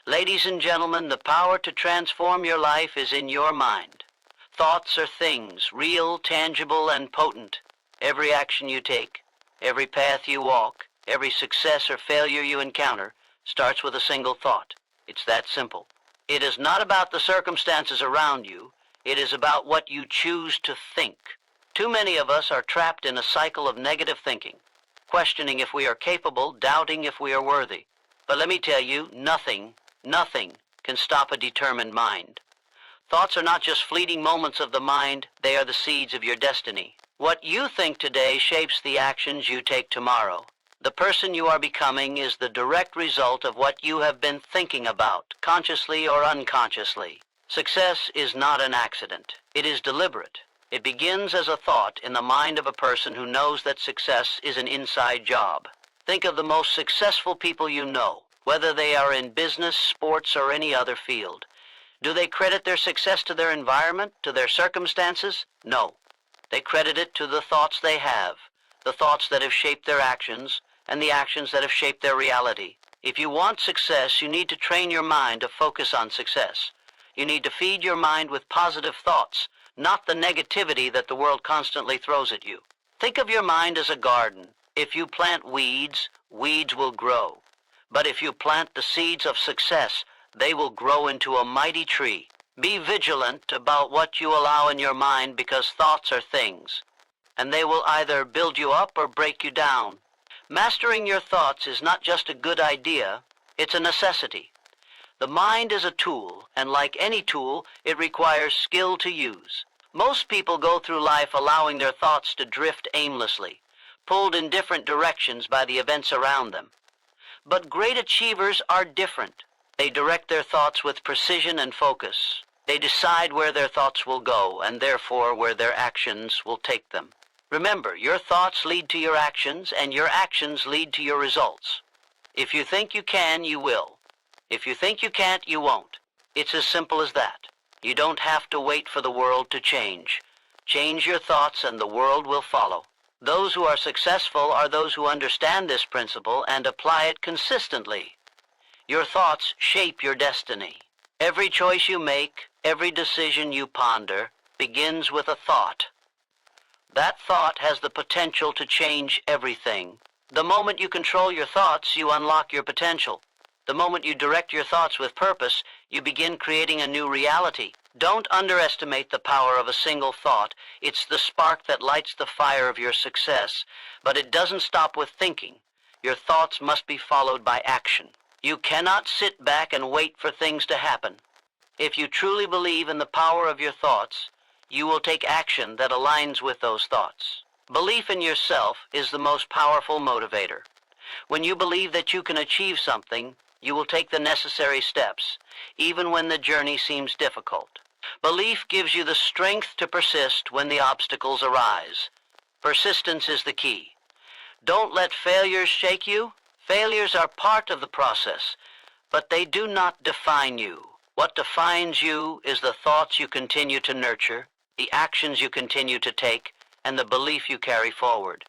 Ladies and gentlemen, the power to transform your life is in your mind. Thoughts are things, real, tangible, and potent. Every action you take, every path you walk, every success or failure you encounter starts with a single thought. It's that simple. It is not about the circumstances around you. It is about what you choose to think. Too many of us are trapped in a cycle of negative thinking, questioning if we are capable, doubting if we are worthy. But let me tell you, nothing can stop a determined mind. Thoughts are not just fleeting moments of the mind, they are the seeds of your destiny. What you think today shapes the actions you take tomorrow. The person you are becoming is the direct result of what you have been thinking about, consciously or unconsciously. Success is not an accident. It is deliberate. It begins as a thought in the mind of a person who knows that success is an inside job. Think of the most successful people you know, whether they are in business, sports, or any other field. Do they credit their success to their environment, to their circumstances? No. They credit it to the thoughts they have, the thoughts that have shaped their actions, and the actions that have shaped their reality. If you want success, you need to train your mind to focus on success. You need to feed your mind with positive thoughts, not the negativity that the world constantly throws at you. Think of your mind as a garden. If you plant weeds, weeds will grow. But if you plant the seeds of success, they will grow into a mighty tree. Be vigilant about what you allow in your mind, because thoughts are things, and they will either build you up or break you down. Mastering your thoughts is not just a good idea, it's a necessity. The mind is a tool, and like any tool, it requires skill to use. Most people go through life allowing their thoughts to drift aimlessly, pulled in different directions by the events around them. But great achievers are different. They direct their thoughts with precision and focus. They decide where their thoughts will go, and therefore where their actions will take them. Remember, your thoughts lead to your actions, and your actions lead to your results. If you think you can, you will. If you think you can't, you won't. It's as simple as that. You don't have to wait for the world to change. Change your thoughts and the world will follow. Those who are successful are those who understand this principle and apply it consistently. Your thoughts shape your destiny. Every choice you make, every decision you ponder, begins with a thought. That thought has the potential to change everything. The moment you control your thoughts, you unlock your potential. The moment you direct your thoughts with purpose, you begin creating a new reality. Don't underestimate the power of a single thought. It's the spark that lights the fire of your success. But it doesn't stop with thinking. Your thoughts must be followed by action. You cannot sit back and wait for things to happen. If you truly believe in the power of your thoughts, you will take action that aligns with those thoughts. Belief in yourself is the most powerful motivator. When you believe that you can achieve something, you will take the necessary steps, even when the journey seems difficult. Belief gives you the strength to persist when the obstacles arise. Persistence is the key. Don't let failures shake you. Failures are part of the process, but they do not define you. What defines you is the thoughts you continue to nurture, the actions you continue to take, and the belief you carry forward.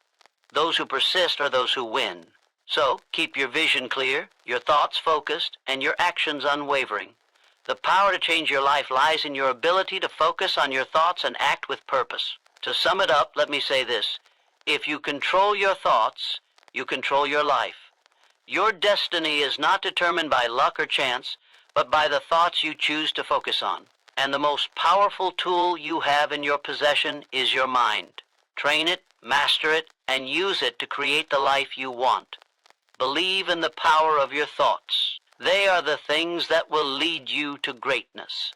Those who persist are those who win. So, keep your vision clear, your thoughts focused, and your actions unwavering. The power to change your life lies in your ability to focus on your thoughts and act with purpose. To sum it up, let me say this. If you control your thoughts, you control your life. Your destiny is not determined by luck or chance, but by the thoughts you choose to focus on. And the most powerful tool you have in your possession is your mind. Train it, master it, and use it to create the life you want. Believe in the power of your thoughts. They are the things that will lead you to greatness.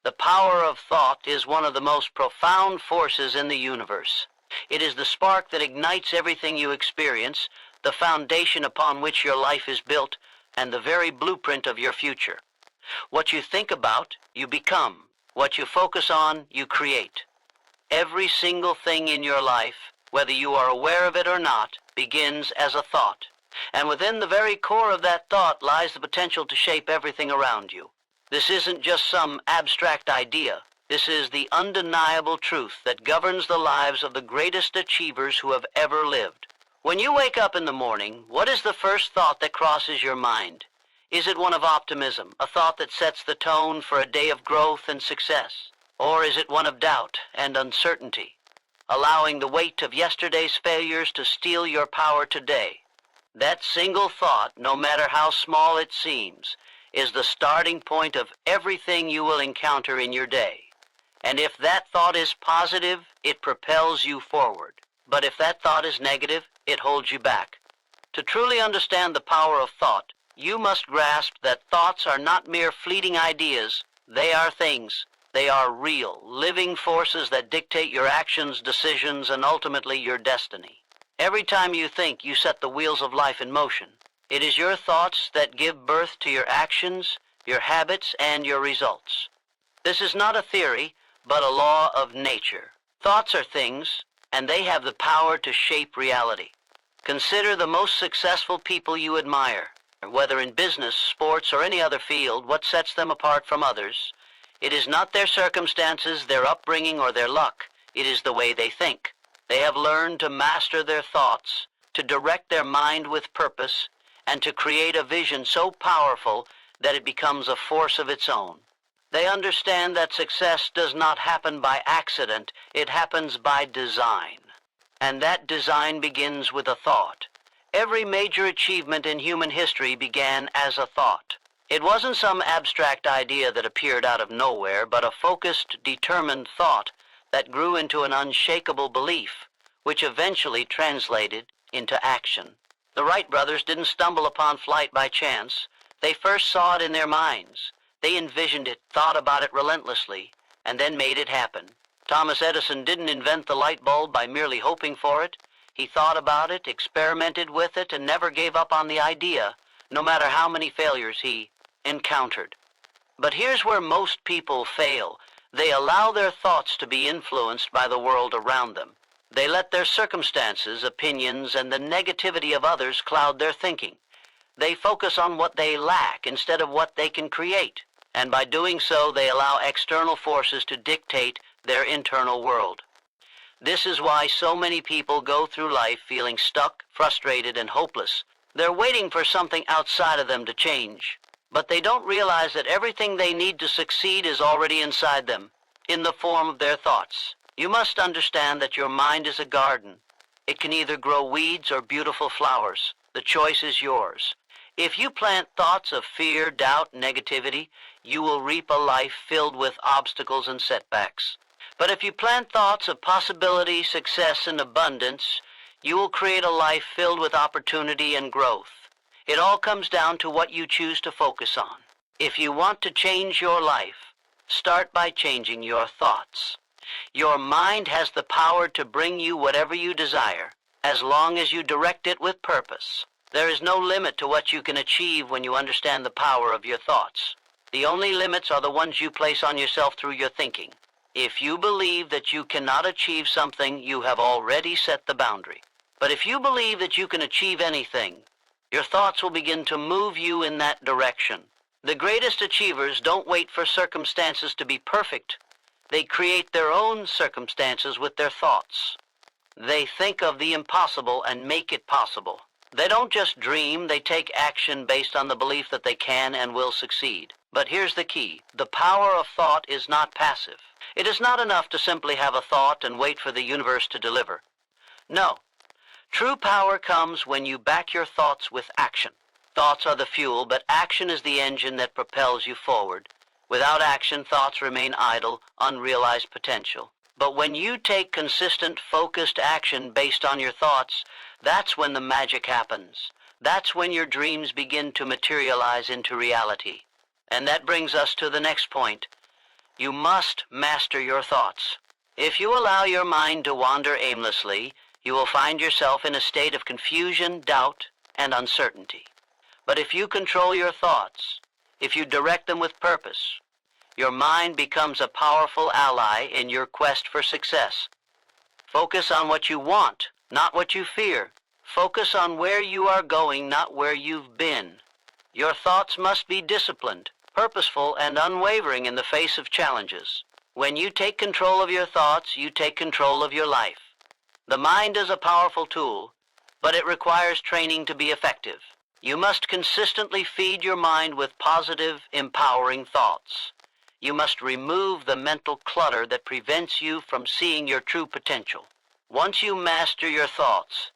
The power of thought is one of the most profound forces in the universe. It is the spark that ignites everything you experience, the foundation upon which your life is built, and the very blueprint of your future. What you think about, you become. What you focus on, you create. Every single thing in your life, whether you are aware of it or not, begins as a thought. And within the very core of that thought lies the potential to shape everything around you. This isn't just some abstract idea. This is the undeniable truth that governs the lives of the greatest achievers who have ever lived. When you wake up in the morning, what is the first thought that crosses your mind? Is it one of optimism, a thought that sets the tone for a day of growth and success? Or is it one of doubt and uncertainty, allowing the weight of yesterday's failures to steal your power today? That single thought, no matter how small it seems, is the starting point of everything you will encounter in your day. And if that thought is positive, it propels you forward. But if that thought is negative, it holds you back. To truly understand the power of thought, you must grasp that thoughts are not mere fleeting ideas. They are things. They are real, living forces that dictate your actions, decisions, and ultimately your destiny. Every time you think, you set the wheels of life in motion. It is your thoughts that give birth to your actions, your habits, and your results. This is not a theory, but a law of nature. Thoughts are things, and they have the power to shape reality. Consider the most successful people you admire. Whether in business, sports, or any other field, what sets them apart from others? It is not their circumstances, their upbringing, or their luck. It is the way they think. They have learned to master their thoughts, to direct their mind with purpose, and to create a vision so powerful that it becomes a force of its own. They understand that success does not happen by accident, it happens by design. And that design begins with a thought. Every major achievement in human history began as a thought. It wasn't some abstract idea that appeared out of nowhere, but a focused, determined thought that grew into an unshakable belief, which eventually translated into action. The Wright brothers didn't stumble upon flight by chance. They first saw it in their minds. They envisioned it, thought about it relentlessly, and then made it happen. Thomas Edison didn't invent the light bulb by merely hoping for it. He thought about it, experimented with it, and never gave up on the idea, no matter how many failures he encountered. But here's where most people fail. They allow their thoughts to be influenced by the world around them. They let their circumstances, opinions, and the negativity of others cloud their thinking. They focus on what they lack instead of what they can create. And by doing so, they allow external forces to dictate their internal world. This is why so many people go through life feeling stuck, frustrated, and hopeless. They're waiting for something outside of them to change. But they don't realize that everything they need to succeed is already inside them, in the form of their thoughts. You must understand that your mind is a garden. It can either grow weeds or beautiful flowers. The choice is yours. If you plant thoughts of fear, doubt, negativity, you will reap a life filled with obstacles and setbacks. But if you plant thoughts of possibility, success, and abundance, you will create a life filled with opportunity and growth. It all comes down to what you choose to focus on. If you want to change your life, start by changing your thoughts. Your mind has the power to bring you whatever you desire, as long as you direct it with purpose. There is no limit to what you can achieve when you understand the power of your thoughts. The only limits are the ones you place on yourself through your thinking. If you believe that you cannot achieve something, you have already set the boundary. But if you believe that you can achieve anything, your thoughts will begin to move you in that direction. The greatest achievers don't wait for circumstances to be perfect. They create their own circumstances with their thoughts. They think of the impossible and make it possible. They don't just dream, they take action based on the belief that they can and will succeed. But here's the key. The power of thought is not passive. It is not enough to simply have a thought and wait for the universe to deliver. No. True power comes when you back your thoughts with action. Thoughts are the fuel, but action is the engine that propels you forward. Without action, thoughts remain idle, unrealized potential. But when you take consistent, focused action based on your thoughts, that's when the magic happens. That's when your dreams begin to materialize into reality. And that brings us to the next point. You must master your thoughts. If you allow your mind to wander aimlessly, you will find yourself in a state of confusion, doubt, and uncertainty. But if you control your thoughts, if you direct them with purpose, your mind becomes a powerful ally in your quest for success. Focus on what you want, not what you fear. Focus on where you are going, not where you've been. Your thoughts must be disciplined, purposeful, and unwavering in the face of challenges. When you take control of your thoughts, you take control of your life. The mind is a powerful tool, but it requires training to be effective. You must consistently feed your mind with positive, empowering thoughts. You must remove the mental clutter that prevents you from seeing your true potential. Once you master your thoughts,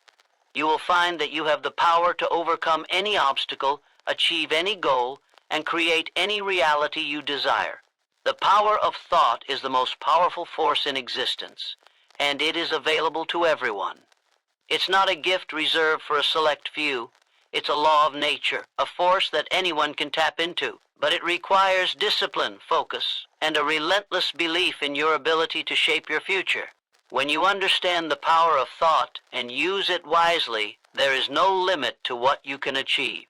you will find that you have the power to overcome any obstacle, achieve any goal, and create any reality you desire. The power of thought is the most powerful force in existence, and it is available to everyone. It's not a gift reserved for a select few. It's a law of nature, a force that anyone can tap into. But it requires discipline, focus, and a relentless belief in your ability to shape your future. When you understand the power of thought and use it wisely, there is no limit to what you can achieve.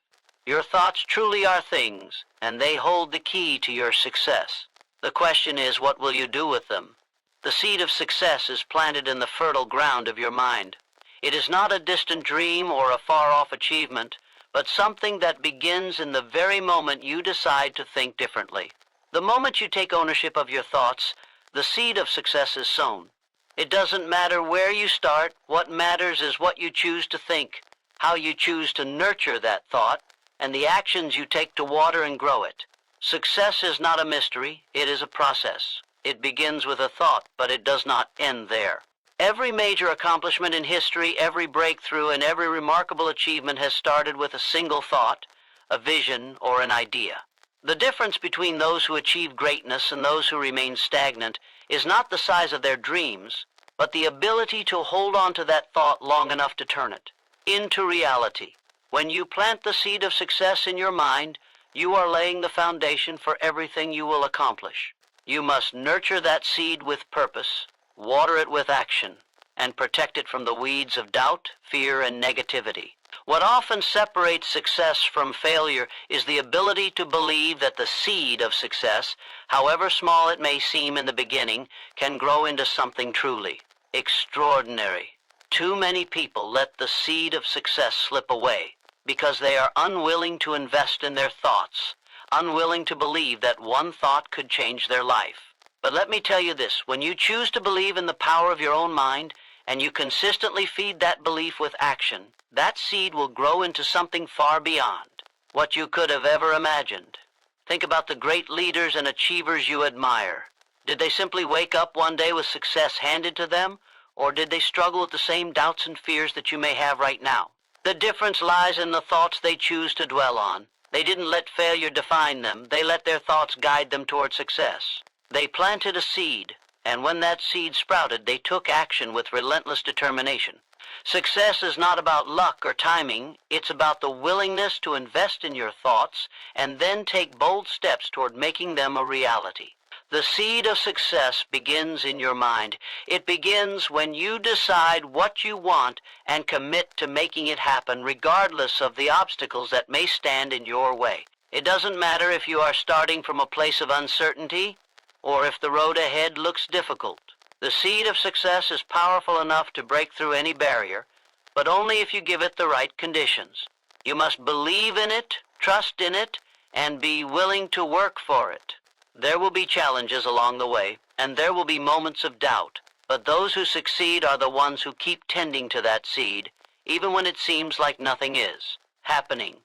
Your thoughts truly are things, and they hold the key to your success. The question is, what will you do with them? The seed of success is planted in the fertile ground of your mind. It is not a distant dream or a far-off achievement, but something that begins in the very moment you decide to think differently. The moment you take ownership of your thoughts, the seed of success is sown. It doesn't matter where you start. What matters is what you choose to think, how you choose to nurture that thought, and the actions you take to water and grow it. Success is not a mystery, it is a process. It begins with a thought, but it does not end there. Every major accomplishment in history, every breakthrough, and every remarkable achievement has started with a single thought, a vision, or an idea. The difference between those who achieve greatness and those who remain stagnant is not the size of their dreams, but the ability to hold on to that thought long enough to turn it into reality. When you plant the seed of success in your mind, you are laying the foundation for everything you will accomplish. You must nurture that seed with purpose, water it with action, and protect it from the weeds of doubt, fear, and negativity. What often separates success from failure is the ability to believe that the seed of success, however small it may seem in the beginning, can grow into something truly extraordinary. Too many people let the seed of success slip away because they are unwilling to invest in their thoughts, unwilling to believe that one thought could change their life. But let me tell you this, when you choose to believe in the power of your own mind, and you consistently feed that belief with action, that seed will grow into something far beyond what you could have ever imagined. Think about the great leaders and achievers you admire. Did they simply wake up one day with success handed to them, or did they struggle with the same doubts and fears that you may have right now? The difference lies in the thoughts they choose to dwell on. They didn't let failure define them. They let their thoughts guide them toward success. They planted a seed, and when that seed sprouted, they took action with relentless determination. Success is not about luck or timing. It's about the willingness to invest in your thoughts and then take bold steps toward making them a reality. The seed of success begins in your mind. It begins when you decide what you want and commit to making it happen regardless of the obstacles that may stand in your way. It doesn't matter if you are starting from a place of uncertainty or if the road ahead looks difficult. The seed of success is powerful enough to break through any barrier, but only if you give it the right conditions. You must believe in it, trust in it, and be willing to work for it. There will be challenges along the way, and there will be moments of doubt, but those who succeed are the ones who keep tending to that seed, even when it seems like nothing is happening.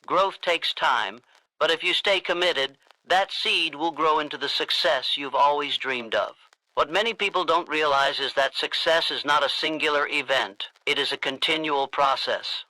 Growth takes time, but if you stay committed, that seed will grow into the success you've always dreamed of. What many people don't realize is that success is not a singular event. It is a continual process.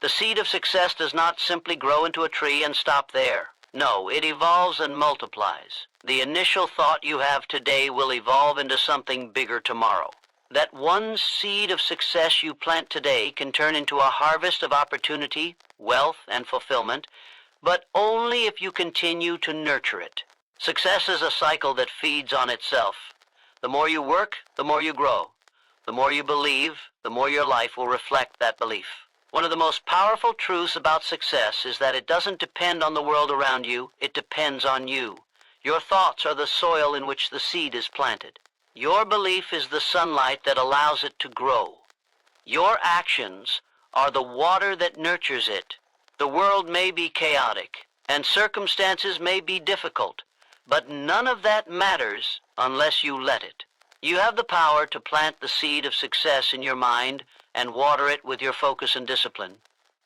The seed of success does not simply grow into a tree and stop there. No, it evolves and multiplies. The initial thought you have today will evolve into something bigger tomorrow. That one seed of success you plant today can turn into a harvest of opportunity, wealth, and fulfillment, but only if you continue to nurture it. Success is a cycle that feeds on itself. The more you work, the more you grow. The more you believe, the more your life will reflect that belief. One of the most powerful truths about success is that it doesn't depend on the world around you, it depends on you. Your thoughts are the soil in which the seed is planted. Your belief is the sunlight that allows it to grow. Your actions are the water that nurtures it. The world may be chaotic, and circumstances may be difficult, but none of that matters unless you let it. You have the power to plant the seed of success in your mind and water it with your focus and discipline.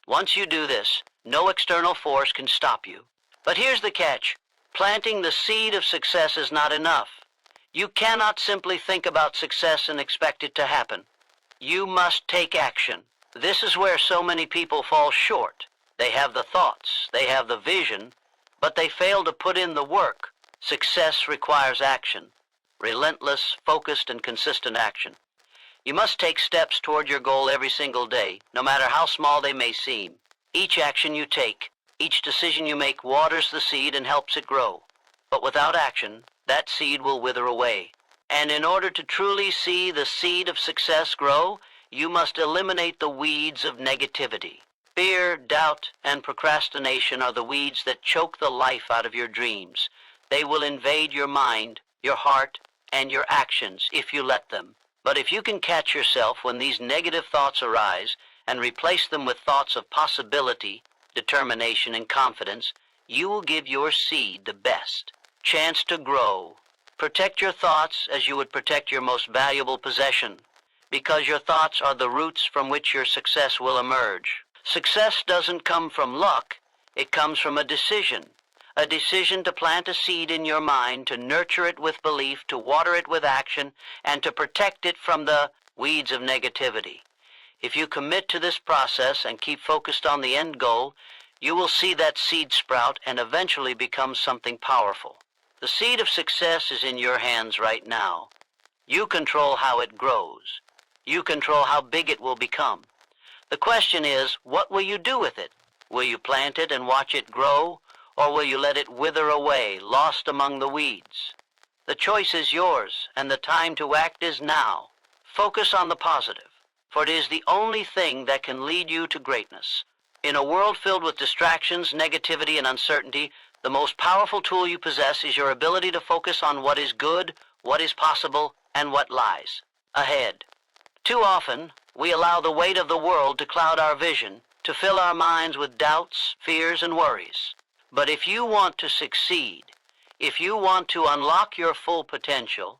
Once you do this, no external force can stop you. But here's the catch. Planting the seed of success is not enough. You cannot simply think about success and expect it to happen. You must take action. This is where so many people fall short. They have the thoughts, they have the vision, but they fail to put in the work. Success requires action. Relentless, focused, and consistent action. You must take steps toward your goal every single day, no matter how small they may seem. Each action you take, each decision you make waters the seed and helps it grow. But without action, that seed will wither away. And in order to truly see the seed of success grow, you must eliminate the weeds of negativity. Fear, doubt, and procrastination are the weeds that choke the life out of your dreams. They will invade your mind, your heart, and your actions if you let them. But if you can catch yourself when these negative thoughts arise and replace them with thoughts of possibility, determination, and confidence, you will give your seed the best chance to grow. Protect your thoughts as you would protect your most valuable possession, because your thoughts are the roots from which your success will emerge. Success doesn't come from luck, it comes from a decision to plant a seed in your mind, to nurture it with belief, to water it with action, and to protect it from the weeds of negativity. If you commit to this process and keep focused on the end goal, you will see that seed sprout and eventually become something powerful. The seed of success is in your hands right now. You control how it grows. You control how big it will become. The question is, what will you do with it? Will you plant it and watch it grow, or will you let it wither away, lost among the weeds? The choice is yours, and the time to act is now. Focus on the positive, for it is the only thing that can lead you to greatness. In a world filled with distractions, negativity, and uncertainty, the most powerful tool you possess is your ability to focus on what is good, what is possible, and what lies ahead. Too often, we allow the weight of the world to cloud our vision, to fill our minds with doubts, fears, and worries. But if you want to succeed, if you want to unlock your full potential,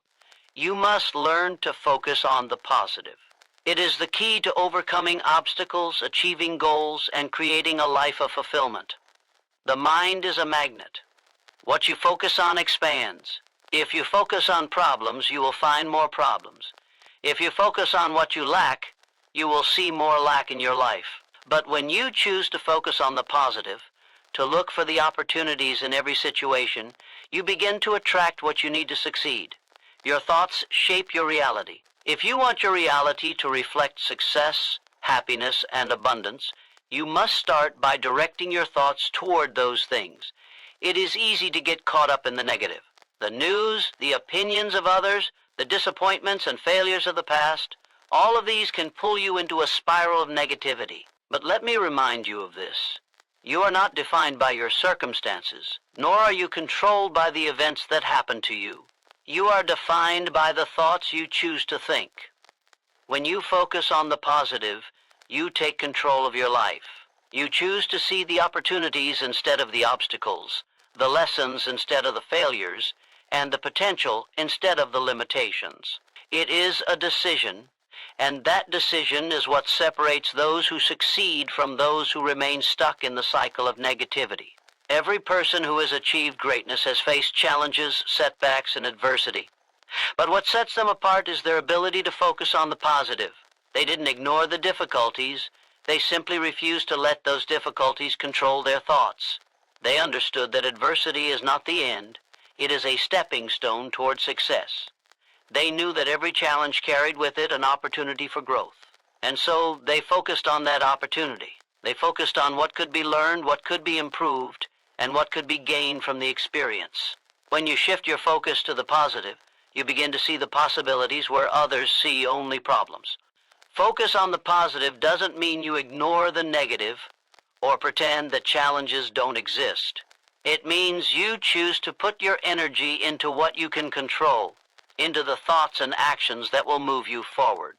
you must learn to focus on the positive. It is the key to overcoming obstacles, achieving goals, and creating a life of fulfillment. The mind is a magnet. What you focus on expands. If you focus on problems, you will find more problems. If you focus on what you lack, you will see more lack in your life. But when you choose to focus on the positive, to look for the opportunities in every situation, you begin to attract what you need to succeed. Your thoughts shape your reality. If you want your reality to reflect success, happiness, and abundance, you must start by directing your thoughts toward those things. It is easy to get caught up in the negative. The news, the opinions of others, the disappointments and failures of the past, all of these can pull you into a spiral of negativity. But let me remind you of this. You are not defined by your circumstances, nor are you controlled by the events that happen to you. You are defined by the thoughts you choose to think. When you focus on the positive, you take control of your life. You choose to see the opportunities instead of the obstacles, the lessons instead of the failures, and the potential instead of the limitations. It is a decision, and that decision is what separates those who succeed from those who remain stuck in the cycle of negativity. Every person who has achieved greatness has faced challenges, setbacks, and adversity. But what sets them apart is their ability to focus on the positive. They didn't ignore the difficulties. They simply refused to let those difficulties control their thoughts. They understood that adversity is not the end. It is a stepping stone toward success. They knew that every challenge carried with it an opportunity for growth. And so they focused on that opportunity. They focused on what could be learned, what could be improved, and what could be gained from the experience. When you shift your focus to the positive, you begin to see the possibilities where others see only problems. Focus on the positive doesn't mean you ignore the negative or pretend that challenges don't exist. It means you choose to put your energy into what you can control, into the thoughts and actions that will move you forward.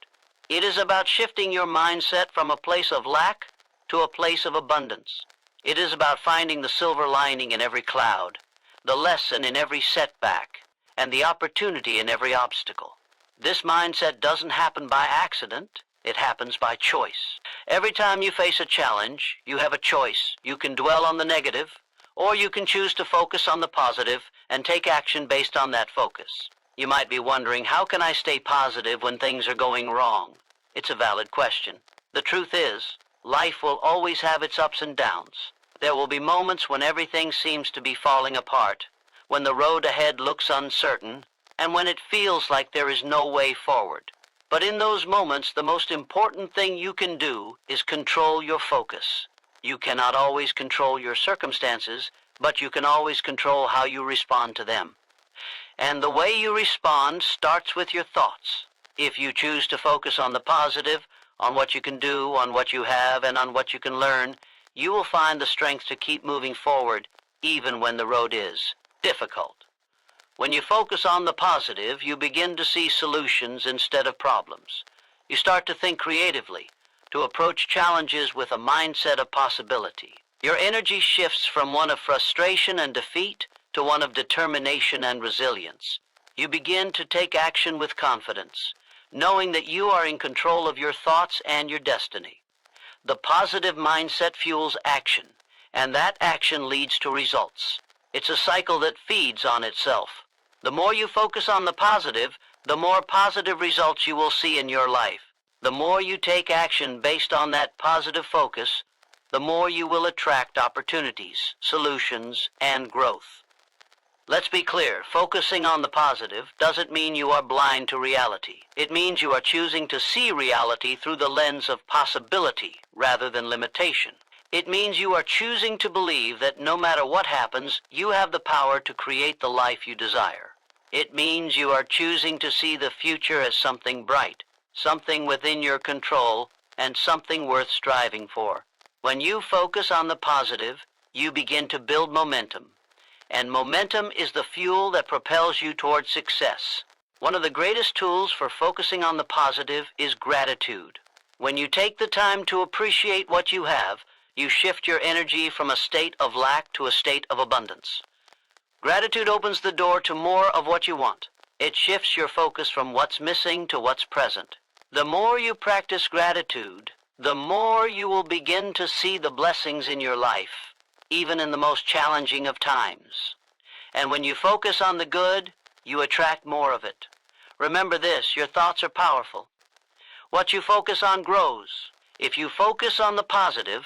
It is about shifting your mindset from a place of lack to a place of abundance. It is about finding the silver lining in every cloud, the lesson in every setback, and the opportunity in every obstacle. This mindset doesn't happen by accident. It happens by choice. Every time you face a challenge, you have a choice. You can dwell on the negative, or you can choose to focus on the positive and take action based on that focus. You might be wondering, how can I stay positive when things are going wrong? It's a valid question. The truth is, life will always have its ups and downs. There will be moments when everything seems to be falling apart, when the road ahead looks uncertain, and when it feels like there is no way forward. But in those moments, the most important thing you can do is control your focus. You cannot always control your circumstances, but you can always control how you respond to them. And the way you respond starts with your thoughts. If you choose to focus on the positive, on what you can do, on what you have, and on what you can learn, you will find the strength to keep moving forward, even when the road is difficult. When you focus on the positive, you begin to see solutions instead of problems. You start to think creatively, to approach challenges with a mindset of possibility. Your energy shifts from one of frustration and defeat to one of determination and resilience. You begin to take action with confidence, knowing that you are in control of your thoughts and your destiny. The positive mindset fuels action, and that action leads to results. It's a cycle that feeds on itself. The more you focus on the positive, the more positive results you will see in your life. The more you take action based on that positive focus, the more you will attract opportunities, solutions, and growth. Let's be clear, focusing on the positive doesn't mean you are blind to reality. It means you are choosing to see reality through the lens of possibility rather than limitation. It means you are choosing to believe that no matter what happens, you have the power to create the life you desire. It means you are choosing to see the future as something bright, something within your control, and something worth striving for. When you focus on the positive, you begin to build momentum. And momentum is the fuel that propels you towards success. One of the greatest tools for focusing on the positive is gratitude. When you take the time to appreciate what you have, you shift your energy from a state of lack to a state of abundance. Gratitude opens the door to more of what you want. It shifts your focus from what's missing to what's present. The more you practice gratitude, the more you will begin to see the blessings in your life, even in the most challenging of times. And when you focus on the good, you attract more of it. Remember this, your thoughts are powerful. What you focus on grows. If you focus on the positive,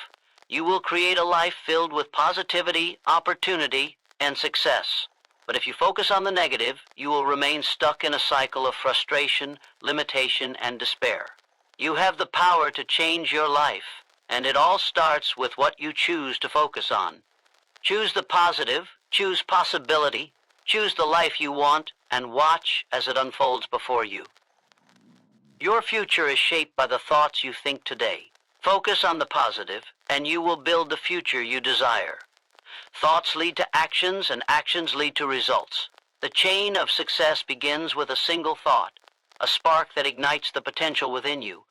you will create a life filled with positivity, opportunity, and success. But if you focus on the negative, you will remain stuck in a cycle of frustration, limitation, and despair. You have the power to change your life, and it all starts with what you choose to focus on. Choose the positive, choose possibility, choose the life you want, and watch as it unfolds before you. Your future is shaped by the thoughts you think today. Focus on the positive, and you will build the future you desire. Thoughts lead to actions, and actions lead to results. The chain of success begins with a single thought, a spark that ignites the potential within you.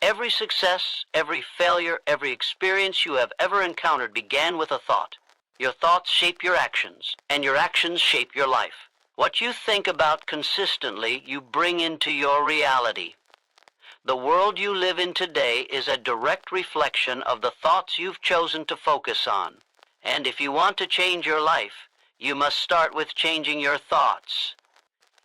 Every success, every failure, every experience you have ever encountered began with a thought. Your thoughts shape your actions, and your actions shape your life. What you think about consistently, you bring into your reality. The world you live in today is a direct reflection of the thoughts you've chosen to focus on. And if you want to change your life, you must start with changing your thoughts.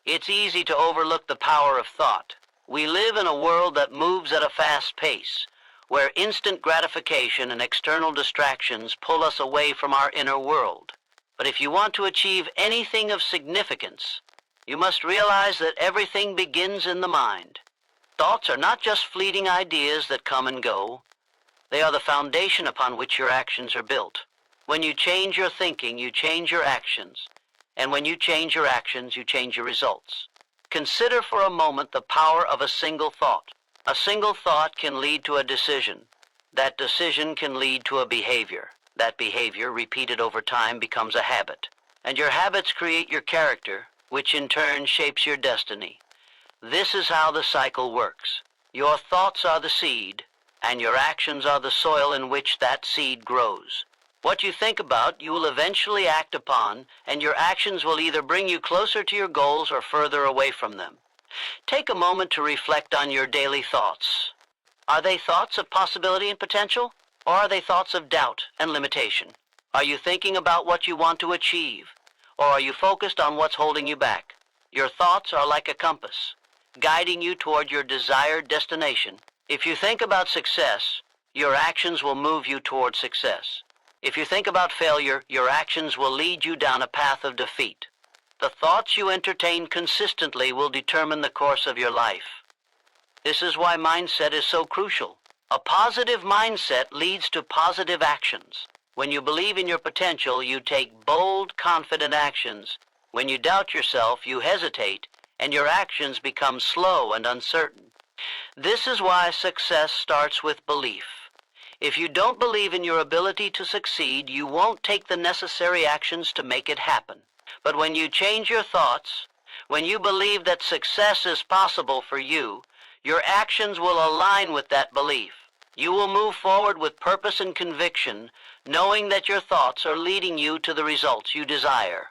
It's easy to overlook the power of thought. We live in a world that moves at a fast pace, where instant gratification and external distractions pull us away from our inner world. But if you want to achieve anything of significance, you must realize that everything begins in the mind. Thoughts are not just fleeting ideas that come and go. They are the foundation upon which your actions are built. When you change your thinking, you change your actions. And when you change your actions, you change your results. Consider for a moment the power of a single thought. A single thought can lead to a decision. That decision can lead to a behavior. That behavior, repeated over time, becomes a habit. And your habits create your character, which in turn shapes your destiny. This is how the cycle works. Your thoughts are the seed, and your actions are the soil in which that seed grows. What you think about, you will eventually act upon, and your actions will either bring you closer to your goals or further away from them. Take a moment to reflect on your daily thoughts. Are they thoughts of possibility and potential, or are they thoughts of doubt and limitation? Are you thinking about what you want to achieve, or are you focused on what's holding you back? Your thoughts are like a compass, guiding you toward your desired destination. If you think about success, your actions will move you toward success. If you think about failure, your actions will lead you down a path of defeat. The thoughts you entertain consistently will determine the course of your life. This is why mindset is so crucial. A positive mindset leads to positive actions. When you believe in your potential, you take bold, confident actions. When you doubt yourself, you hesitate, and your actions become slow and uncertain. This is why success starts with belief. If you don't believe in your ability to succeed, you won't take the necessary actions to make it happen. But when you change your thoughts, when you believe that success is possible for you, your actions will align with that belief. You will move forward with purpose and conviction, knowing that your thoughts are leading you to the results you desire.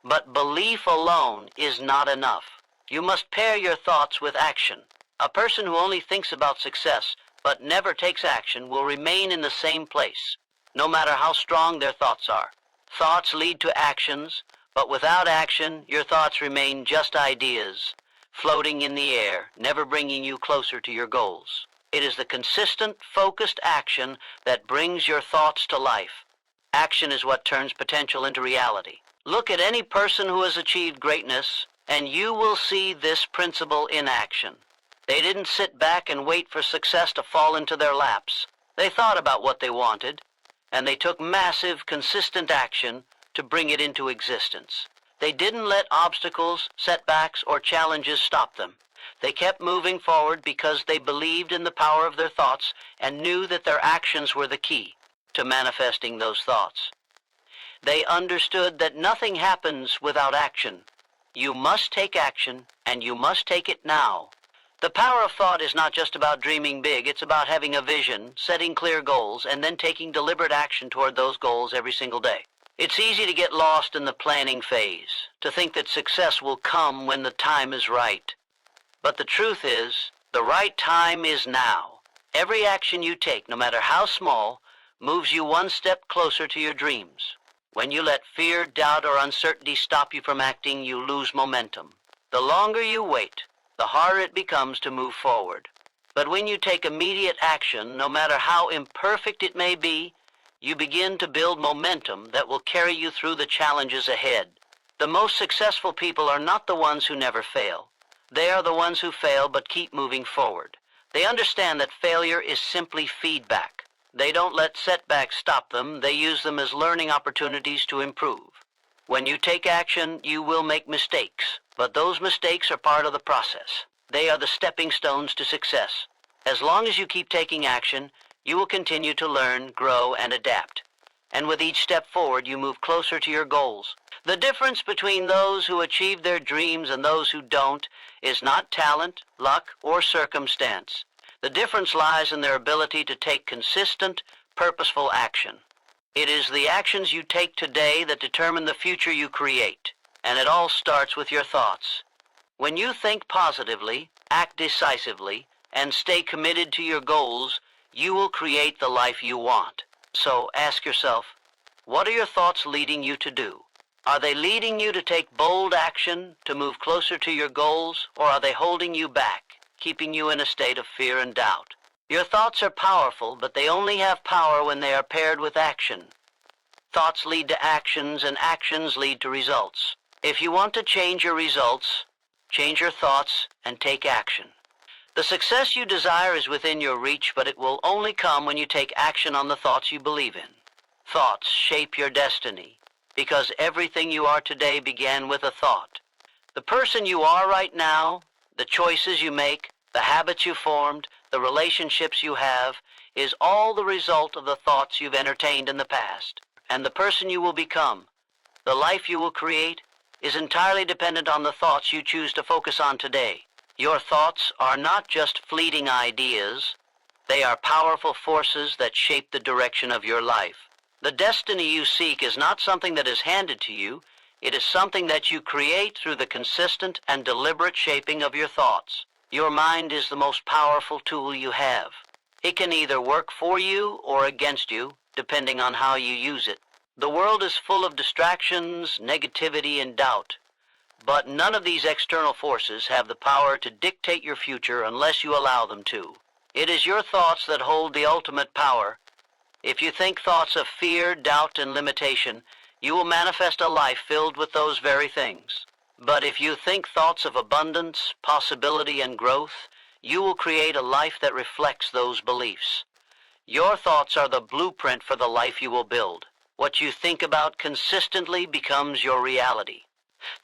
But belief alone is not enough. You must pair your thoughts with action. A person who only thinks about success but never takes action will remain in the same place, no matter how strong their thoughts are. Thoughts lead to actions, but without action, your thoughts remain just ideas, floating in the air, never bringing you closer to your goals. It is the consistent, focused action that brings your thoughts to life. Action is what turns potential into reality. Look at any person who has achieved greatness, and you will see this principle in action. They didn't sit back and wait for success to fall into their laps. They thought about what they wanted, and they took massive, consistent action to bring it into existence. They didn't let obstacles, setbacks, or challenges stop them. They kept moving forward because they believed in the power of their thoughts and knew that their actions were the key to manifesting those thoughts. They understood that nothing happens without action. You must take action, and you must take it now. The power of thought is not just about dreaming big. It's about having a vision, setting clear goals, and then taking deliberate action toward those goals every single day. It's easy to get lost in the planning phase, to think that success will come when the time is right. But the truth is, the right time is now. Every action you take, no matter how small, moves you one step closer to your dreams. When you let fear, doubt, or uncertainty stop you from acting, you lose momentum. The longer you wait, the harder it becomes to move forward. But when you take immediate action, no matter how imperfect it may be, you begin to build momentum that will carry you through the challenges ahead. The most successful people are not the ones who never fail. They are the ones who fail but keep moving forward. They understand that failure is simply feedback. They don't let setbacks stop them. They use them as learning opportunities to improve. When you take action, you will make mistakes, but those mistakes are part of the process. They are the stepping stones to success. As long as you keep taking action, you will continue to learn, grow, and adapt. And with each step forward, you move closer to your goals. The difference between those who achieve their dreams and those who don't is not talent, luck, or circumstance. The difference lies in their ability to take consistent, purposeful action. It is the actions you take today that determine the future you create, and it all starts with your thoughts. When you think positively, act decisively, and stay committed to your goals, you will create the life you want. So ask yourself, what are your thoughts leading you to do? Are they leading you to take bold action, to move closer to your goals, or are they holding you back, keeping you in a state of fear and doubt? Your thoughts are powerful, but they only have power when they are paired with action. Thoughts lead to actions, and actions lead to results. If you want to change your results, change your thoughts and take action. The success you desire is within your reach, but it will only come when you take action on the thoughts you believe in. Thoughts shape your destiny, because everything you are today began with a thought. The person you are right now, the choices you make, the habits you formed, the relationships you have, is all the result of the thoughts you've entertained in the past. And the person you will become, the life you will create, is entirely dependent on the thoughts you choose to focus on today. Your thoughts are not just fleeting ideas. They are powerful forces that shape the direction of your life. The destiny you seek is not something that is handed to you. It is something that you create through the consistent and deliberate shaping of your thoughts. Your mind is the most powerful tool you have. It can either work for you or against you, depending on how you use it. The world is full of distractions, negativity, and doubt. But none of these external forces have the power to dictate your future unless you allow them to. It is your thoughts that hold the ultimate power. If you think thoughts of fear, doubt, and limitation, you will manifest a life filled with those very things. But if you think thoughts of abundance, possibility, and growth, you will create a life that reflects those beliefs. Your thoughts are the blueprint for the life you will build. What you think about consistently becomes your reality.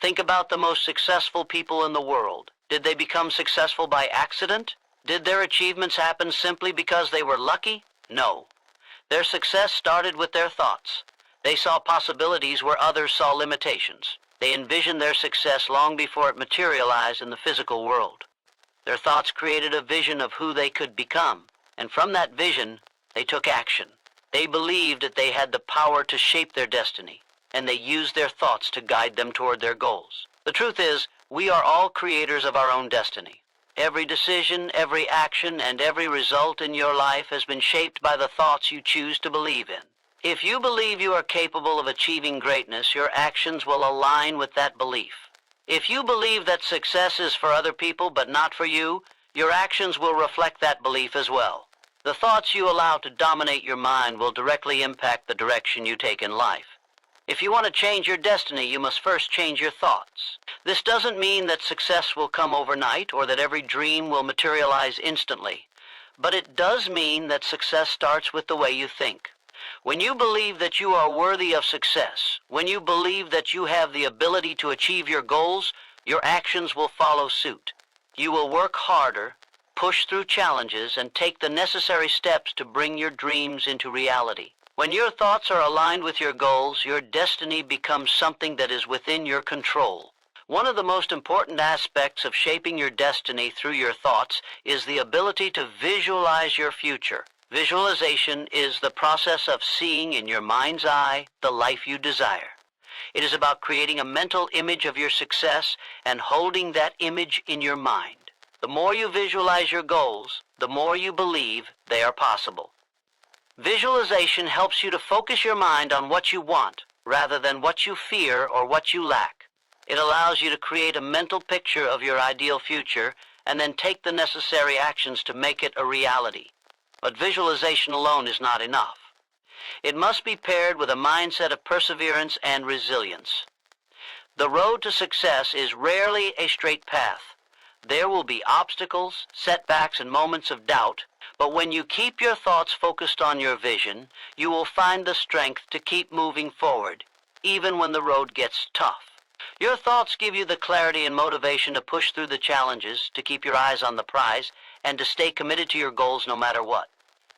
Think about the most successful people in the world. Did they become successful by accident? Did their achievements happen simply because they were lucky? No. Their success started with their thoughts. They saw possibilities where others saw limitations. They envisioned their success long before it materialized in the physical world. Their thoughts created a vision of who they could become, and from that vision, they took action. They believed that they had the power to shape their destiny, and they used their thoughts to guide them toward their goals. The truth is, we are all creators of our own destiny. Every decision, every action, and every result in your life has been shaped by the thoughts you choose to believe in. If you believe you are capable of achieving greatness, your actions will align with that belief. If you believe that success is for other people but not for you, your actions will reflect that belief as well. The thoughts you allow to dominate your mind will directly impact the direction you take in life. If you want to change your destiny, you must first change your thoughts. This doesn't mean that success will come overnight or that every dream will materialize instantly, but it does mean that success starts with the way you think. When you believe that you are worthy of success, when you believe that you have the ability to achieve your goals, your actions will follow suit. You will work harder, push through challenges, and take the necessary steps to bring your dreams into reality. When your thoughts are aligned with your goals, your destiny becomes something that is within your control. One of the most important aspects of shaping your destiny through your thoughts is the ability to visualize your future. Visualization is the process of seeing in your mind's eye the life you desire. It is about creating a mental image of your success and holding that image in your mind. The more you visualize your goals, the more you believe they are possible. Visualization helps you to focus your mind on what you want rather than what you fear or what you lack. It allows you to create a mental picture of your ideal future and then take the necessary actions to make it a reality. But visualization alone is not enough. It must be paired with a mindset of perseverance and resilience. The road to success is rarely a straight path. There will be obstacles, setbacks, and moments of doubt, but when you keep your thoughts focused on your vision, you will find the strength to keep moving forward, even when the road gets tough. Your thoughts give you the clarity and motivation to push through the challenges, to keep your eyes on the prize, and to stay committed to your goals no matter what.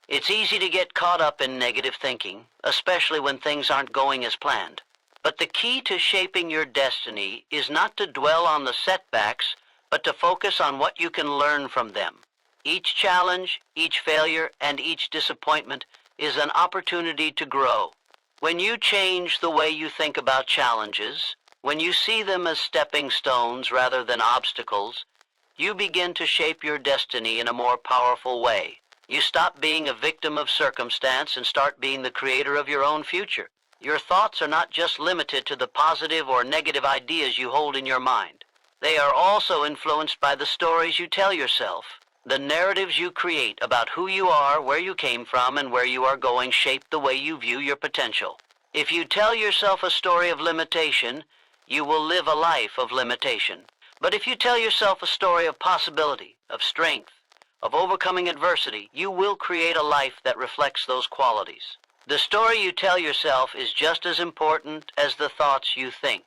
It's easy to get caught up in negative thinking, especially when things aren't going as planned. But the key to shaping your destiny is not to dwell on the setbacks, but to focus on what you can learn from them. Each challenge, each failure, and each disappointment is an opportunity to grow. When you change the way you think about challenges, when you see them as stepping stones rather than obstacles, you begin to shape your destiny in a more powerful way. You stop being a victim of circumstance and start being the creator of your own future. Your thoughts are not just limited to the positive or negative ideas you hold in your mind. They are also influenced by the stories you tell yourself. The narratives you create about who you are, where you came from, and where you are going shape the way you view your potential. If you tell yourself a story of limitation, you will live a life of limitation. But if you tell yourself a story of possibility, of strength, of overcoming adversity, you will create a life that reflects those qualities. The story you tell yourself is just as important as the thoughts you think.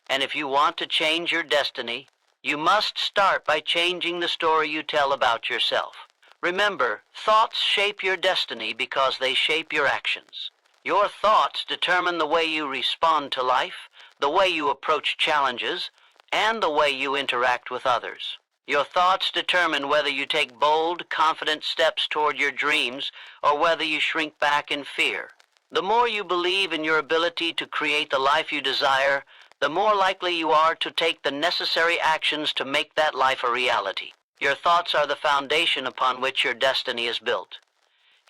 And if you want to change your destiny, you must start by changing the story you tell about yourself. Remember, thoughts shape your destiny because they shape your actions. Your thoughts determine the way you respond to life, the way you approach challenges, and the way you interact with others. Your thoughts determine whether you take bold, confident steps toward your dreams or whether you shrink back in fear. The more you believe in your ability to create the life you desire, the more likely you are to take the necessary actions to make that life a reality. Your thoughts are the foundation upon which your destiny is built.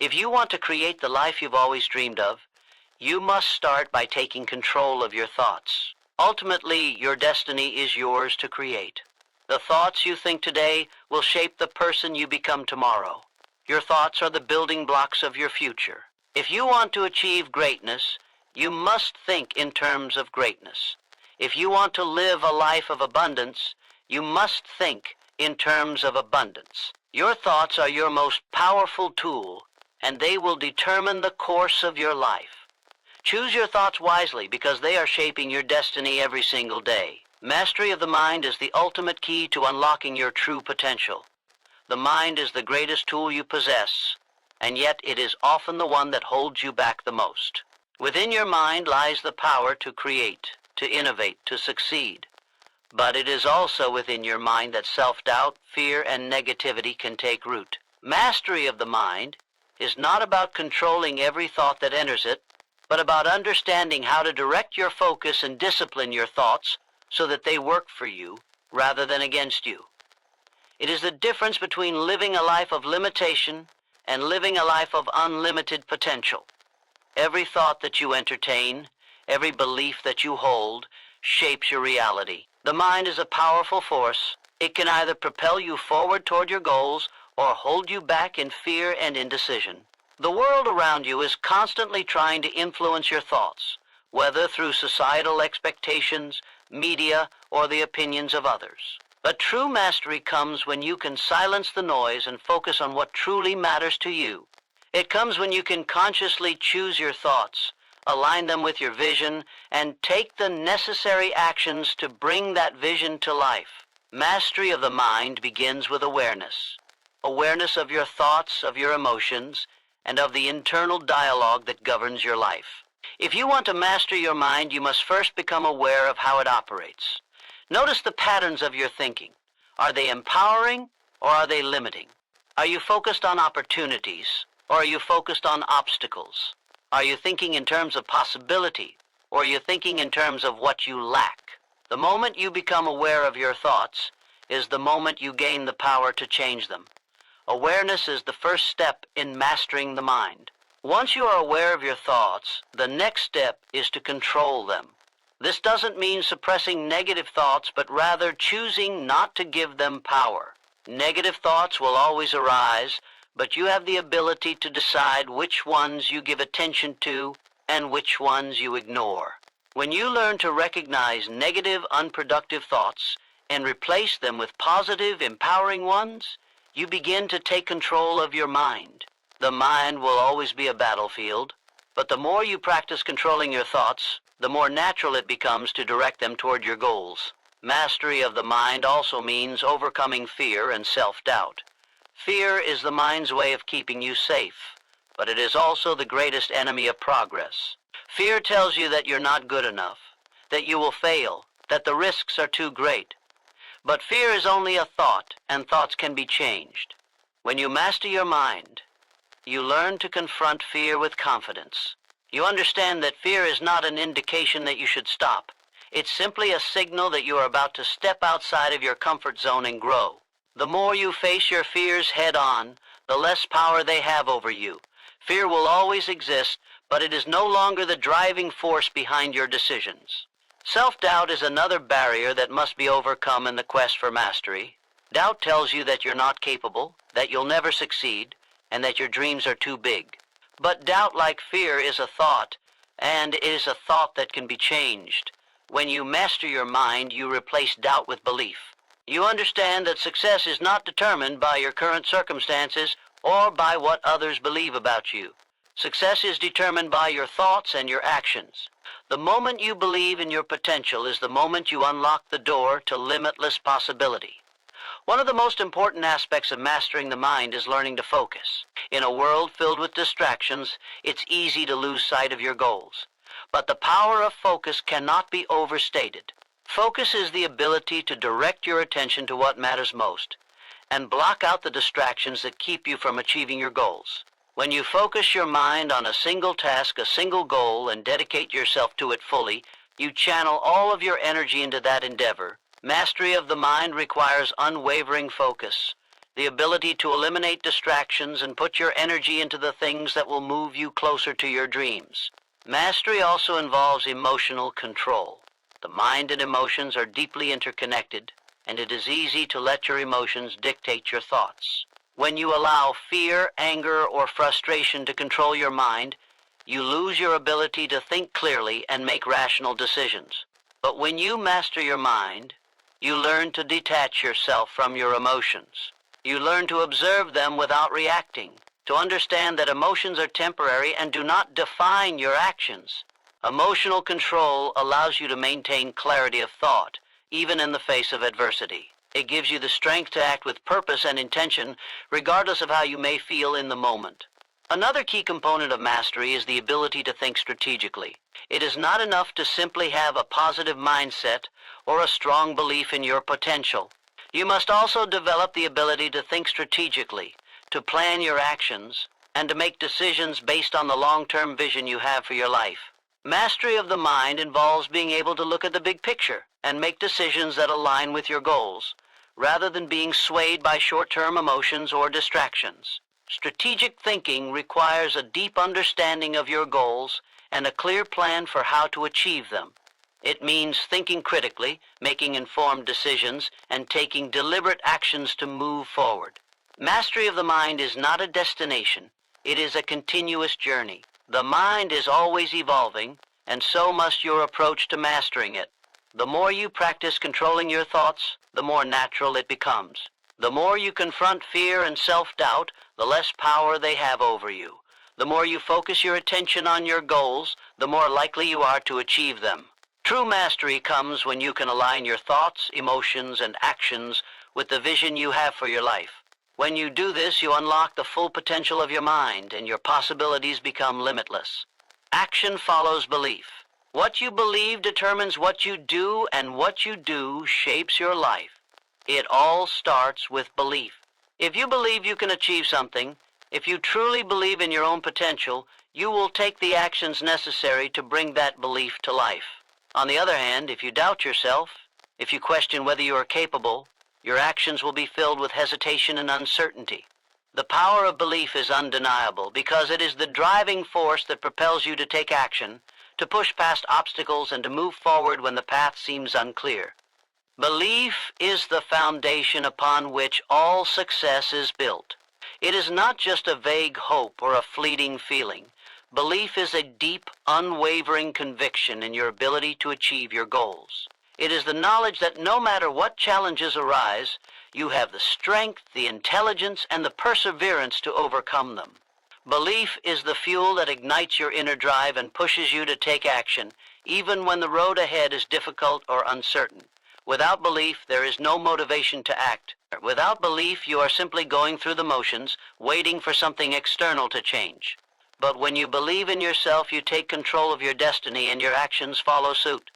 If you want to create the life you've always dreamed of, you must start by taking control of your thoughts. Ultimately, your destiny is yours to create. The thoughts you think today will shape the person you become tomorrow. Your thoughts are the building blocks of your future. If you want to achieve greatness, you must think in terms of greatness. If you want to live a life of abundance, you must think in terms of abundance. Your thoughts are your most powerful tool, and they will determine the course of your life. Choose your thoughts wisely because they are shaping your destiny every single day. Mastery of the mind is the ultimate key to unlocking your true potential. The mind is the greatest tool you possess, and yet it is often the one that holds you back the most. Within your mind lies the power to create, to innovate, to succeed. But it is also within your mind that self-doubt, fear, and negativity can take root. Mastery of the mind is not about controlling every thought that enters it, but about understanding how to direct your focus and discipline your thoughts so that they work for you rather than against you. It is the difference between living a life of limitation and living a life of unlimited potential. Every thought that you entertain, every belief that you hold, shapes your reality. The mind is a powerful force. It can either propel you forward toward your goals or hold you back in fear and indecision. The world around you is constantly trying to influence your thoughts, whether through societal expectations, media, or the opinions of others. But true mastery comes when you can silence the noise and focus on what truly matters to you. It comes when you can consciously choose your thoughts, align them with your vision, and take the necessary actions to bring that vision to life. Mastery of the mind begins with awareness. Awareness of your thoughts, of your emotions, and of the internal dialogue that governs your life. If you want to master your mind, you must first become aware of how it operates. Notice the patterns of your thinking. Are they empowering or are they limiting? Are you focused on opportunities or are you focused on obstacles? Are you thinking in terms of possibility or are you thinking in terms of what you lack? The moment you become aware of your thoughts is the moment you gain the power to change them. Awareness is the first step in mastering the mind. Once you are aware of your thoughts, the next step is to control them. This doesn't mean suppressing negative thoughts, but rather choosing not to give them power. Negative thoughts will always arise, but you have the ability to decide which ones you give attention to and which ones you ignore. When you learn to recognize negative, unproductive thoughts and replace them with positive, empowering ones, you begin to take control of your mind. The mind will always be a battlefield, but the more you practice controlling your thoughts, the more natural it becomes to direct them toward your goals. Mastery of the mind also means overcoming fear and self-doubt. Fear is the mind's way of keeping you safe, but it is also the greatest enemy of progress. Fear tells you that you're not good enough, that you will fail, that the risks are too great. But fear is only a thought, and thoughts can be changed. When you master your mind, you learn to confront fear with confidence. You understand that fear is not an indication that you should stop. It's simply a signal that you are about to step outside of your comfort zone and grow. The more you face your fears head on, the less power they have over you. Fear will always exist, but it is no longer the driving force behind your decisions. Self-doubt is another barrier that must be overcome in the quest for mastery. Doubt tells you that you're not capable, that you'll never succeed, and that your dreams are too big. But doubt, like fear, is a thought, and it is a thought that can be changed. When you master your mind, you replace doubt with belief. You understand that success is not determined by your current circumstances or by what others believe about you. Success is determined by your thoughts and your actions. The moment you believe in your potential is the moment you unlock the door to limitless possibility. One of the most important aspects of mastering the mind is learning to focus. In a world filled with distractions, it's easy to lose sight of your goals. But the power of focus cannot be overstated. Focus is the ability to direct your attention to what matters most and block out the distractions that keep you from achieving your goals. When you focus your mind on a single task, a single goal, and dedicate yourself to it fully, you channel all of your energy into that endeavor. Mastery of the mind requires unwavering focus, the ability to eliminate distractions and put your energy into the things that will move you closer to your dreams. Mastery also involves emotional control. The mind and emotions are deeply interconnected, and it is easy to let your emotions dictate your thoughts. When you allow fear, anger, or frustration to control your mind, you lose your ability to think clearly and make rational decisions. But when you master your mind, you learn to detach yourself from your emotions. You learn to observe them without reacting, to understand that emotions are temporary and do not define your actions. Emotional control allows you to maintain clarity of thought, even in the face of adversity. It gives you the strength to act with purpose and intention, regardless of how you may feel in the moment. Another key component of mastery is the ability to think strategically. It is not enough to simply have a positive mindset or a strong belief in your potential. You must also develop the ability to think strategically, to plan your actions, and to make decisions based on the long-term vision you have for your life. Mastery of the mind involves being able to look at the big picture and make decisions that align with your goals, rather than being swayed by short-term emotions or distractions. Strategic thinking requires a deep understanding of your goals and a clear plan for how to achieve them. It means thinking critically, making informed decisions, and taking deliberate actions to move forward. Mastery of the mind is not a destination. It is a continuous journey. The mind is always evolving, and so must your approach to mastering it. The more you practice controlling your thoughts, the more natural it becomes. The more you confront fear and self-doubt, the less power they have over you. The more you focus your attention on your goals, the more likely you are to achieve them. True mastery comes when you can align your thoughts, emotions, and actions with the vision you have for your life. When you do this, you unlock the full potential of your mind, and your possibilities become limitless. Action follows belief. What you believe determines what you do, and what you do shapes your life. It all starts with belief. If you believe you can achieve something, if you truly believe in your own potential, you will take the actions necessary to bring that belief to life. On the other hand, if you doubt yourself, if you question whether you are capable, your actions will be filled with hesitation and uncertainty. The power of belief is undeniable because it is the driving force that propels you to take action, to push past obstacles, and to move forward when the path seems unclear. Belief is the foundation upon which all success is built. It is not just a vague hope or a fleeting feeling. Belief is a deep, unwavering conviction in your ability to achieve your goals. It is the knowledge that no matter what challenges arise, you have the strength, the intelligence, and the perseverance to overcome them. Belief is the fuel that ignites your inner drive and pushes you to take action, even when the road ahead is difficult or uncertain. Without belief, there is no motivation to act. Without belief, you are simply going through the motions, waiting for something external to change. But when you believe in yourself, you take control of your destiny and your actions follow suit.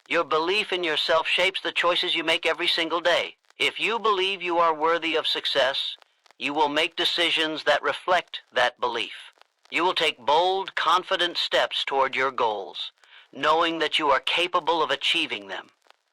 Your belief in yourself shapes the choices you make every single day. If you believe you are worthy of success, you will make decisions that reflect that belief. You will take bold, confident steps toward your goals, knowing that you are capable of achieving them.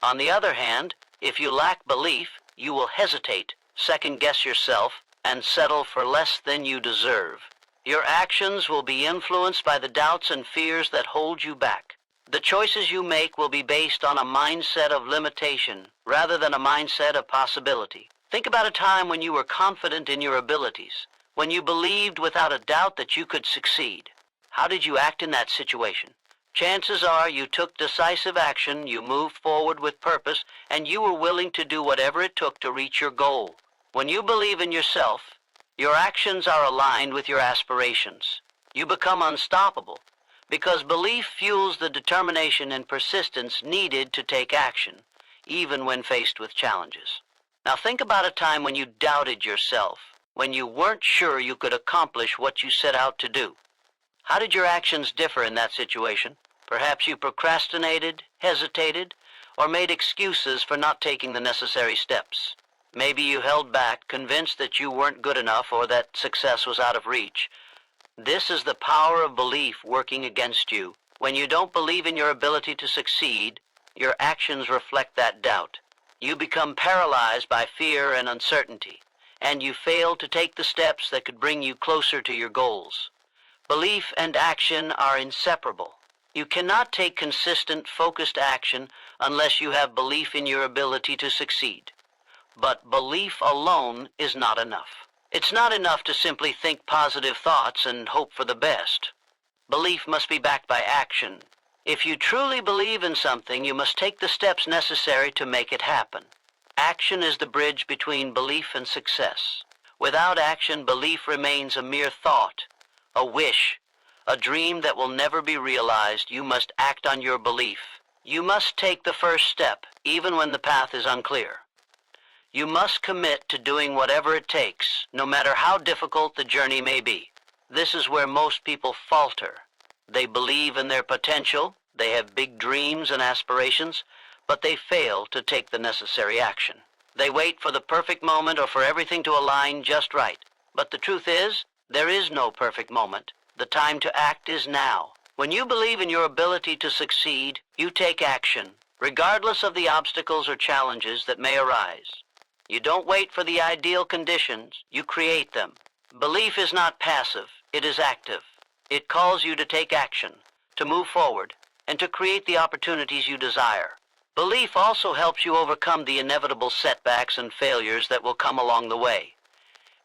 On the other hand, if you lack belief, you will hesitate, second-guess yourself, and settle for less than you deserve. Your actions will be influenced by the doubts and fears that hold you back. The choices you make will be based on a mindset of limitation rather than a mindset of possibility. Think about a time when you were confident in your abilities, when you believed without a doubt that you could succeed. How did you act in that situation? Chances are you took decisive action, you moved forward with purpose, and you were willing to do whatever it took to reach your goal. When you believe in yourself, your actions are aligned with your aspirations. You become unstoppable because belief fuels the determination and persistence needed to take action, even when faced with challenges. Now think about a time when you doubted yourself, when you weren't sure you could accomplish what you set out to do. How did your actions differ in that situation? Perhaps you procrastinated, hesitated, or made excuses for not taking the necessary steps. Maybe you held back, convinced that you weren't good enough or that success was out of reach. This is the power of belief working against you. When you don't believe in your ability to succeed, your actions reflect that doubt. You become paralyzed by fear and uncertainty, and you fail to take the steps that could bring you closer to your goals. Belief and action are inseparable. You cannot take consistent, focused action unless you have belief in your ability to succeed. But belief alone is not enough. It's not enough to simply think positive thoughts and hope for the best. Belief must be backed by action. If you truly believe in something, you must take the steps necessary to make it happen. Action is the bridge between belief and success. Without action, belief remains a mere thought, a wish, a dream that will never be realized. You must act on your belief. You must take the first step, even when the path is unclear. You must commit to doing whatever it takes, no matter how difficult the journey may be. This is where most people falter. They believe in their potential, they have big dreams and aspirations, but they fail to take the necessary action. They wait for the perfect moment or for everything to align just right. But the truth is, there is no perfect moment. The time to act is now. When you believe in your ability to succeed, you take action, regardless of the obstacles or challenges that may arise. You don't wait for the ideal conditions, you create them. Belief is not passive, it is active. It calls you to take action, to move forward, and to create the opportunities you desire. Belief also helps you overcome the inevitable setbacks and failures that will come along the way.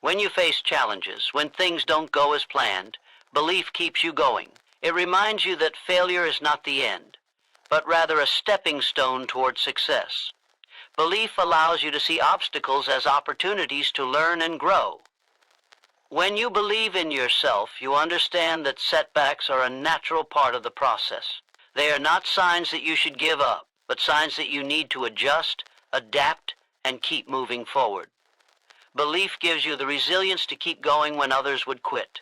When you face challenges, when things don't go as planned, belief keeps you going. It reminds you that failure is not the end, but rather a stepping stone toward success. Belief allows you to see obstacles as opportunities to learn and grow. When you believe in yourself, you understand that setbacks are a natural part of the process. They are not signs that you should give up, but signs that you need to adjust, adapt, and keep moving forward. Belief gives you the resilience to keep going when others would quit.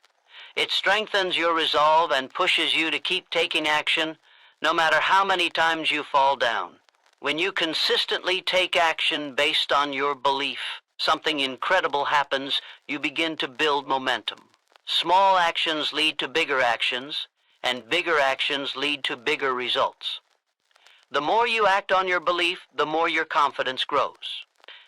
It strengthens your resolve and pushes you to keep taking action, no matter how many times you fall down. When you consistently take action based on your belief, something incredible happens. You begin to build momentum. Small actions lead to bigger actions, and bigger actions lead to bigger results. The more you act on your belief, the more your confidence grows.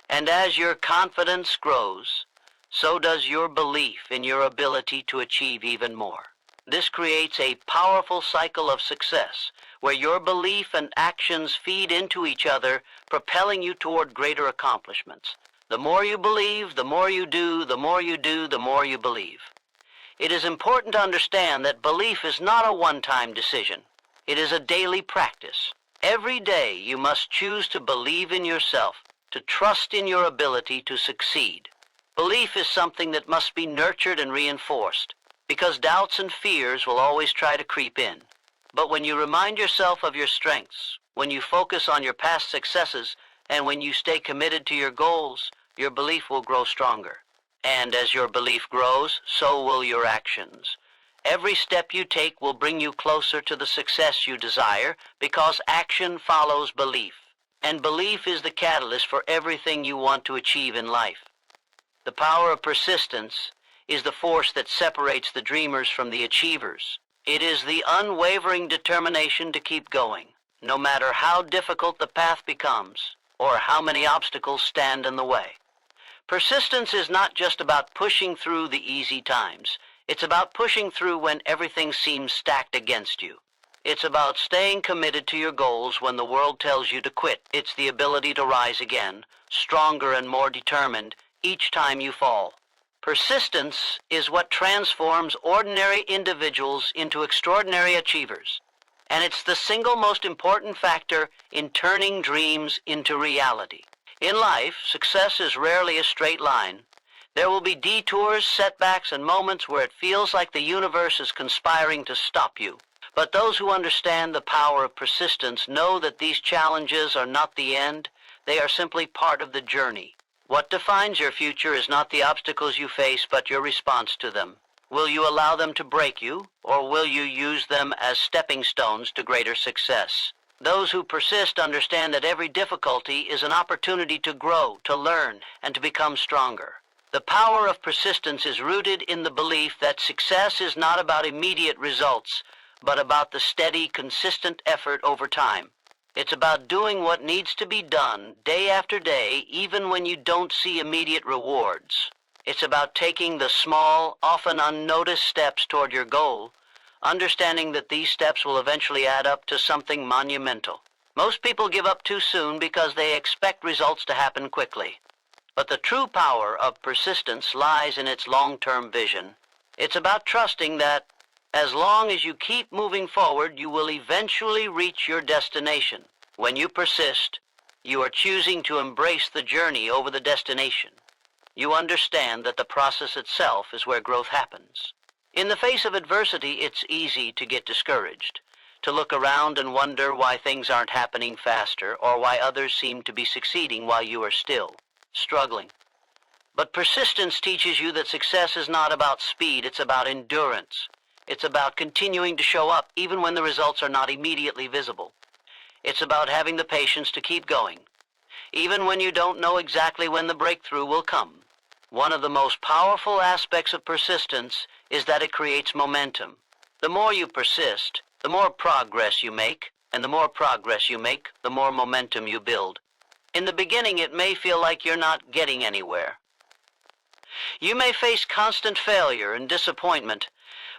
And as your confidence grows, so does your belief in your ability to achieve even more. This creates a powerful cycle of success, where your belief and actions feed into each other, propelling you toward greater accomplishments. The more you believe, the more you do, the more you do, the more you believe. It is important to understand that belief is not a one-time decision. It is a daily practice. Every day you must choose to believe in yourself, to trust in your ability to succeed. Belief is something that must be nurtured and reinforced, because doubts and fears will always try to creep in. But when you remind yourself of your strengths, when you focus on your past successes, and when you stay committed to your goals, your belief will grow stronger. And as your belief grows, so will your actions. Every step you take will bring you closer to the success you desire, because action follows belief. And belief is the catalyst for everything you want to achieve in life. The power of persistence is the force that separates the dreamers from the achievers. It is the unwavering determination to keep going, no matter how difficult the path becomes or how many obstacles stand in the way. Persistence is not just about pushing through the easy times. It's about pushing through when everything seems stacked against you. It's about staying committed to your goals when the world tells you to quit. It's the ability to rise again, stronger and more determined, each time you fall. Persistence is what transforms ordinary individuals into extraordinary achievers. And it's the single most important factor in turning dreams into reality. In life, success is rarely a straight line. There will be detours, setbacks, and moments where it feels like the universe is conspiring to stop you. But those who understand the power of persistence know that these challenges are not the end. They are simply part of the journey. What defines your future is not the obstacles you face, but your response to them. Will you allow them to break you, or will you use them as stepping stones to greater success? Those who persist understand that every difficulty is an opportunity to grow, to learn, and to become stronger. The power of persistence is rooted in the belief that success is not about immediate results, but about the steady, consistent effort over time. It's about doing what needs to be done day after day, even when you don't see immediate rewards. It's about taking the small, often unnoticed steps toward your goal, understanding that these steps will eventually add up to something monumental. Most people give up too soon because they expect results to happen quickly. But the true power of persistence lies in its long-term vision. It's about trusting that as long as you keep moving forward, you will eventually reach your destination. When you persist, you are choosing to embrace the journey over the destination. You understand that the process itself is where growth happens. In the face of adversity, it's easy to get discouraged, to look around and wonder why things aren't happening faster or why others seem to be succeeding while you are still struggling. But persistence teaches you that success is not about speed, it's about endurance. It's about continuing to show up even when the results are not immediately visible. It's about having the patience to keep going, even when you don't know exactly when the breakthrough will come. One of the most powerful aspects of persistence is that it creates momentum. The more you persist, the more progress you make, and the more progress you make, the more momentum you build. In the beginning, it may feel like you're not getting anywhere. You may face constant failure and disappointment,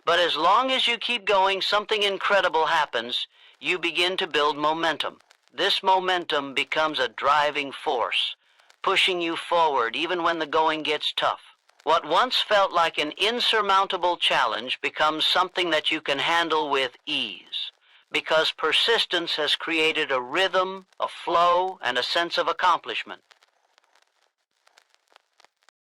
but as long as you keep going, something incredible happens. You begin to build momentum. This momentum becomes a driving force, pushing you forward even when the going gets tough. What once felt like an insurmountable challenge becomes something that you can handle with ease, because persistence has created a rhythm, a flow, and a sense of accomplishment.